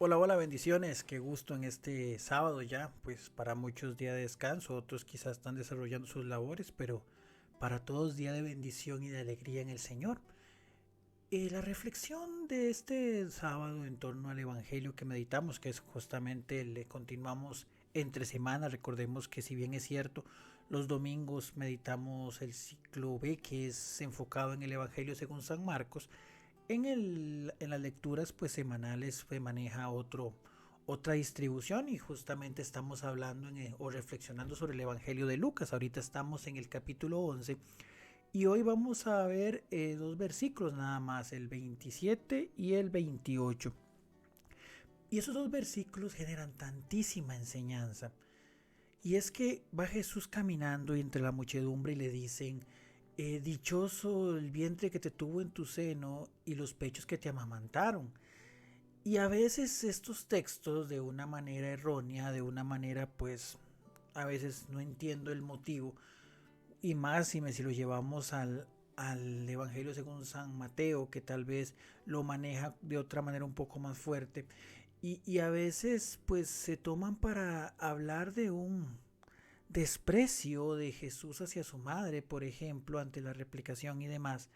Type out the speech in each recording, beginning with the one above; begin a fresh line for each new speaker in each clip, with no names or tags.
Hola, hola, bendiciones. Qué gusto en este sábado ya, pues para muchos día de descanso, otros quizás están desarrollando sus labores, pero para todos día de bendición y de alegría en el Señor. La reflexión de este sábado en torno al Evangelio que meditamos, que es justamente le continuamos entre semanas, recordemos que si bien es cierto, los domingos meditamos el ciclo B, que es enfocado en el Evangelio según San Marcos. En las lecturas pues semanales se maneja otra distribución y justamente estamos hablando o reflexionando sobre el Evangelio de Lucas. Ahorita estamos en el capítulo 11 y hoy vamos a ver dos versículos nada más, el 27 y el 28. Y esos dos versículos generan tantísima enseñanza. Y es que va Jesús caminando y entre la muchedumbre y le dicen, dichoso el vientre que te tuvo en tu seno y los pechos que te amamantaron. Y a veces estos textos de una manera errónea, de una manera pues a veces no entiendo el motivo, y más si lo llevamos al Evangelio según San Mateo, que tal vez lo maneja de otra manera un poco más fuerte, y a veces pues se toman para hablar de un desprecio de Jesús hacia su madre, por ejemplo, ante la replicación y demás.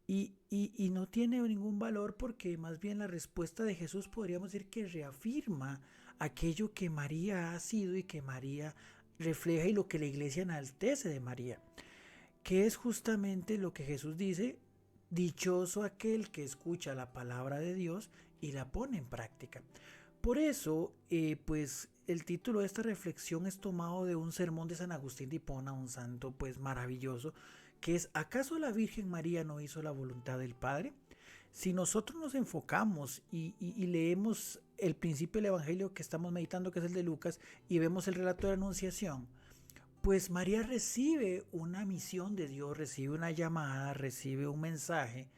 Y no tiene ningún valor porque más bien la respuesta de Jesús podríamos decir que reafirma aquello que María ha sido y que María refleja y lo que la iglesia enaltece de María, que es justamente lo que Jesús dice, dichoso aquel que escucha la palabra de Dios y la pone en práctica. Por eso, pues el título de esta reflexión es tomado de un sermón de San Agustín de Hipona, un santo pues maravilloso, que es, ¿acaso la Virgen María no hizo la voluntad del Padre? Si nosotros nos enfocamos y leemos el principio del Evangelio que estamos meditando, que es el de Lucas, y vemos el relato de la Anunciación, pues María recibe una misión de Dios, recibe una llamada, recibe un mensaje,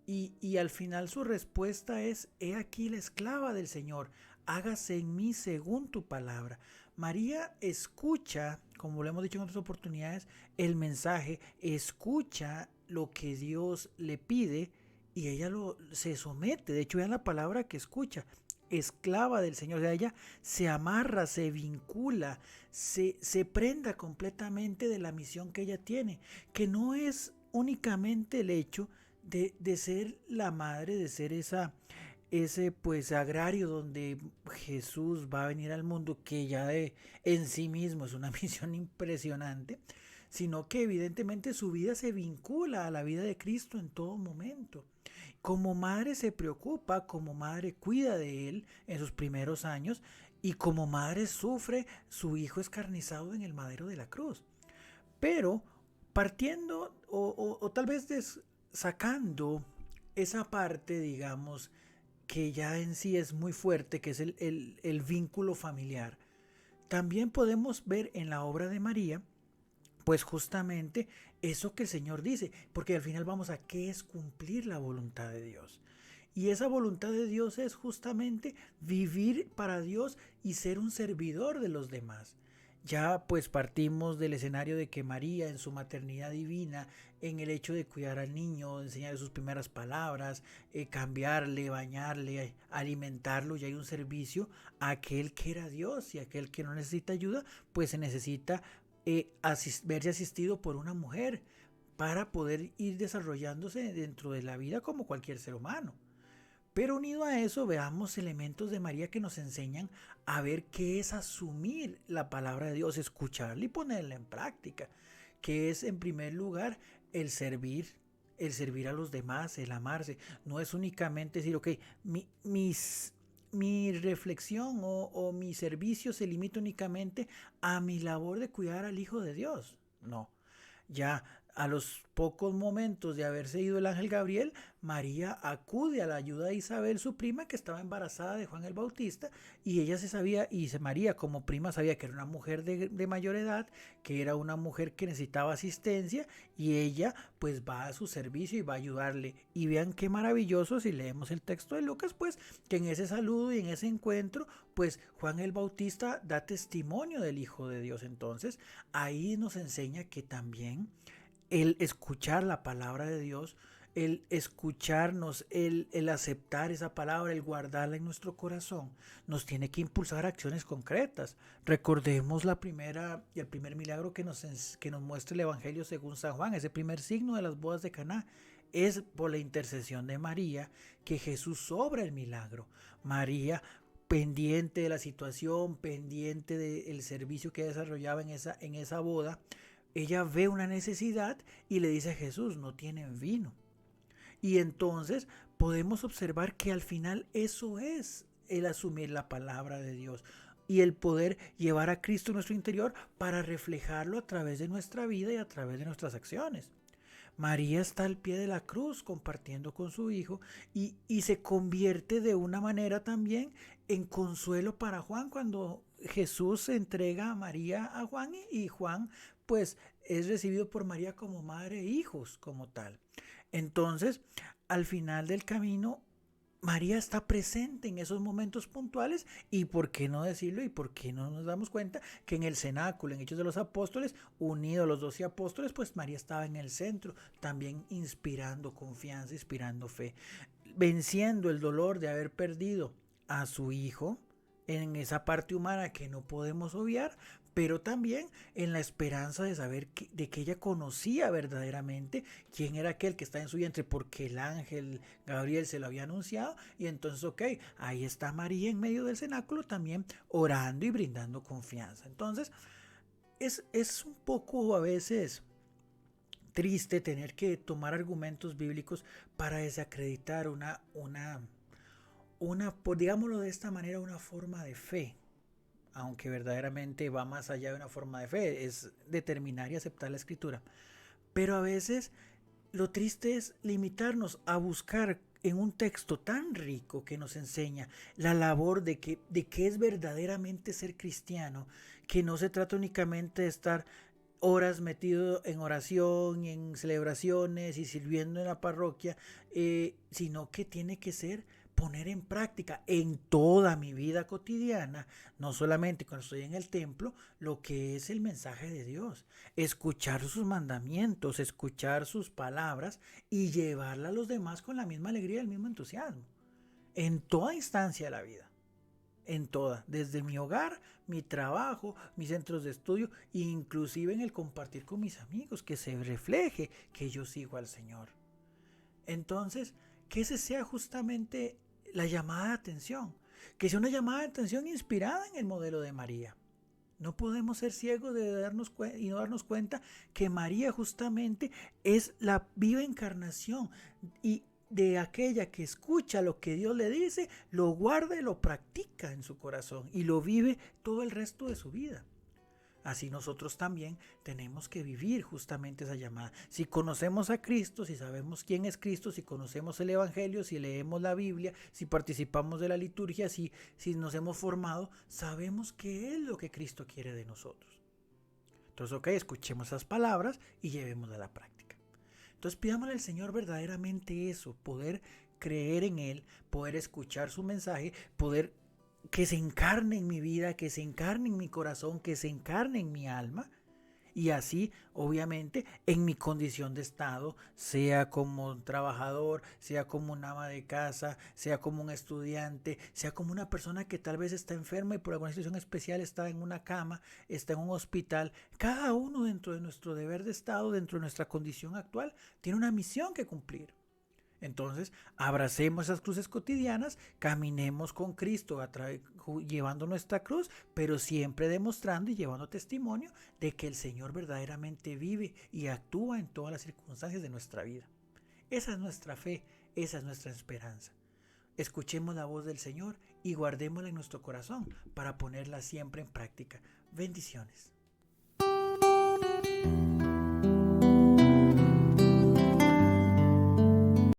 y al final su respuesta es, he aquí la esclava del Señor, hágase en mí según tu palabra. María escucha, como lo hemos dicho en otras oportunidades, el mensaje, escucha lo que Dios le pide y ella se somete. De hecho, vean la palabra que escucha, esclava del Señor. O sea, ella se amarra, se vincula, se prenda completamente de la misión que ella tiene, que no es únicamente el hecho de ser la madre, de ser ese pues agrario donde Jesús va a venir al mundo, que ya en sí mismo es una misión impresionante, sino que evidentemente su vida se vincula a la vida de Cristo en todo momento. Como madre se preocupa, como madre cuida de él en sus primeros años y como madre sufre su hijo escarnizado en el madero de la cruz. Pero partiendo o tal vez sacando esa parte, digamos, que ya en sí es muy fuerte, que es el vínculo familiar, también podemos ver en la obra de María, pues justamente eso que el Señor dice, porque al final vamos a qué es cumplir la voluntad de Dios. Y esa voluntad de Dios es justamente vivir para Dios y ser un servidor de los demás. Ya pues partimos del escenario de que María en su maternidad divina, en el hecho de cuidar al niño, enseñarle sus primeras palabras, cambiarle, bañarle, alimentarlo, ya hay un servicio a aquel que era Dios y aquel que no necesita ayuda, pues se necesita verse asistido por una mujer para poder ir desarrollándose dentro de la vida como cualquier ser humano. Pero unido a eso, veamos elementos de María que nos enseñan a ver qué es asumir la palabra de Dios, escucharla y ponerla en práctica. Que es en primer lugar el servir a los demás, el amarse. No es únicamente decir, ok, mi reflexión o mi servicio se limita únicamente a mi labor de cuidar al Hijo de Dios. No, ya a los pocos momentos de haberse ido el ángel Gabriel, María acude a la ayuda de Isabel, su prima, que estaba embarazada de Juan el Bautista, y ella se sabía, y María como prima sabía que era una mujer de mayor edad, que era una mujer que necesitaba asistencia, y ella pues va a su servicio y va a ayudarle. Y vean qué maravilloso si leemos el texto de Lucas, pues que en ese saludo y en ese encuentro, pues Juan el Bautista da testimonio del Hijo de Dios. Entonces ahí nos enseña que también el escuchar la palabra de Dios el escucharnos, el aceptar esa palabra, el guardarla en nuestro corazón, nos tiene que impulsar a acciones concretas. Recordemos el primer milagro que nos muestra el Evangelio según San Juan, ese primer signo de las bodas de Caná. Es por la intercesión de María que Jesús obra el milagro. María, pendiente de la situación, pendiente del servicio que desarrollaba en esa boda, ella ve una necesidad y le dice a Jesús, no tienen vino. Y entonces podemos observar que al final eso es el asumir la palabra de Dios y el poder llevar a Cristo en nuestro interior para reflejarlo a través de nuestra vida y a través de nuestras acciones. María está al pie de la cruz compartiendo con su hijo y se convierte de una manera también en consuelo para Juan cuando Jesús entrega a María a Juan y Juan pues es recibido por María como madre e hijos como tal. Entonces, al final del camino, María está presente en esos momentos puntuales y por qué no decirlo y por qué no nos damos cuenta que en el cenáculo, en Hechos de los Apóstoles, unido a los 12 apóstoles, pues María estaba en el centro, también inspirando confianza, inspirando fe, venciendo el dolor de haber perdido a su hijo en esa parte humana que no podemos obviar, pero también en la esperanza de saber de que ella conocía verdaderamente quién era aquel que está en su vientre, porque el ángel Gabriel se lo había anunciado, y entonces, ahí está María en medio del cenáculo también orando y brindando confianza. Entonces, es un poco a veces triste tener que tomar argumentos bíblicos para desacreditar por digámoslo de esta manera, una forma de fe, aunque verdaderamente va más allá de una forma de fe, es determinar y aceptar la escritura. Pero a veces lo triste es limitarnos a buscar en un texto tan rico que nos enseña la labor de qué es verdaderamente ser cristiano, que no se trata únicamente de estar horas metido en oración, en celebraciones y sirviendo en la parroquia, sino que tiene que ser poner en práctica en toda mi vida cotidiana, no solamente cuando estoy en el templo, lo que es el mensaje de Dios, escuchar sus mandamientos, escuchar sus palabras y llevarla a los demás con la misma alegría y el mismo entusiasmo, en toda instancia de la vida. En toda, desde mi hogar, mi trabajo, mis centros de estudio, inclusive en el compartir con mis amigos, que se refleje que yo sigo al Señor. Entonces, que ese sea justamente la llamada de atención, que sea una llamada de atención inspirada en el modelo de María. No podemos ser ciegos y no darnos cuenta que María justamente es la viva encarnación y de aquella que escucha lo que Dios le dice, lo guarda y lo practica en su corazón y lo vive todo el resto de su vida. Así nosotros también tenemos que vivir justamente esa llamada. Si conocemos a Cristo, si sabemos quién es Cristo, si conocemos el Evangelio, si leemos la Biblia, si participamos de la liturgia, si nos hemos formado, sabemos qué es lo que Cristo quiere de nosotros. Entonces, escuchemos esas palabras y llevémoslas a la práctica. Entonces, pidámosle al Señor verdaderamente eso, poder creer en Él, poder escuchar su mensaje, poder que se encarne en mi vida, que se encarne en mi corazón, que se encarne en mi alma y así obviamente en mi condición de estado, sea como un trabajador, sea como un ama de casa, sea como un estudiante, sea como una persona que tal vez está enferma y por alguna situación especial está en una cama, está en un hospital. Cada uno dentro de nuestro deber de estado, dentro de nuestra condición actual, tiene una misión que cumplir. Entonces, abracemos esas cruces cotidianas, caminemos con Cristo llevando nuestra cruz, pero siempre demostrando y llevando testimonio de que el Señor verdaderamente vive y actúa en todas las circunstancias de nuestra vida. Esa es nuestra fe, esa es nuestra esperanza. Escuchemos la voz del Señor y guardémosla en nuestro corazón para ponerla siempre en práctica. Bendiciones.